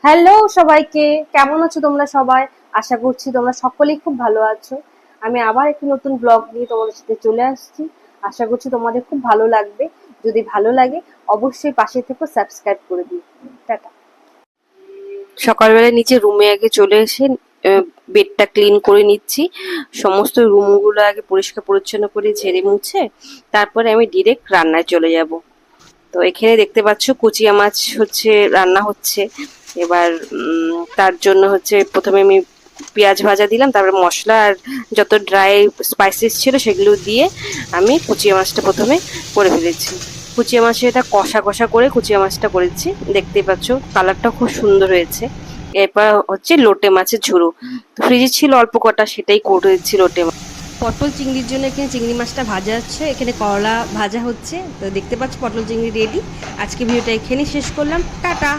Hello সবাইকে, কেমন আছো তোমরা সবাই? আশা করছি তোমরা সকলেই খুব ভালো আছো। আমি আবার একটি নতুন ব্লগ নিয়ে তোমাদের সাথে চলে আসছি। আশা করছি তোমাদের খুব ভালো লাগবে। যদি ভালো লাগে অবশ্যই পাশে থেকে সাবস্ক্রাইব করে দিও। টাটা। সকালবেলা নিচে রুমে আগে চলে এসে বেডটা ক্লিন করে নিচ্ছি। সমস্ত রুমগুলো আগে পরিষ্কার পরিচ্ছন্ন করে ঝেড়ে মুছে তারপরে আমি ডিরেক্ট রান্নায় চলে যাব। তো এখানে দেখতে পাচ্ছ কুচিয়া মাছ হচ্ছে রান্না হচ্ছে। এবার তার জন্য হচ্ছে প্রথমে আমি পেঁয়াজ ভাজা দিলাম, তারপরে মশলা আর যত ড্রাই স্পাইসেস ছিল সেগুলো দিয়ে আমি কুচিয়া মাছটা প্রথমে করে ফেলেছি। কুচিয়া মাছে এটা কষা কষা করে কুচিয়া মাছটা করেছি, দেখতেই পাচ্ছ কালারটা খুব সুন্দর হয়েছে। এরপর হচ্ছে লোটে মাছের ঝুড়ো, ফ্রিজে ছিল অল্প কটা, সেটাই করেছি লোটে মাছ। পটল চিংড়ির জন্য এখানে চিংড়ি মাছটা ভাজা হচ্ছে, এখানে করলা ভাজা হচ্ছে। তো দেখতে পাচ্ছ পটল চিংড়ি রেডি। আজকে ভিডিওটা এখানেই শেষ করলাম, টাটা।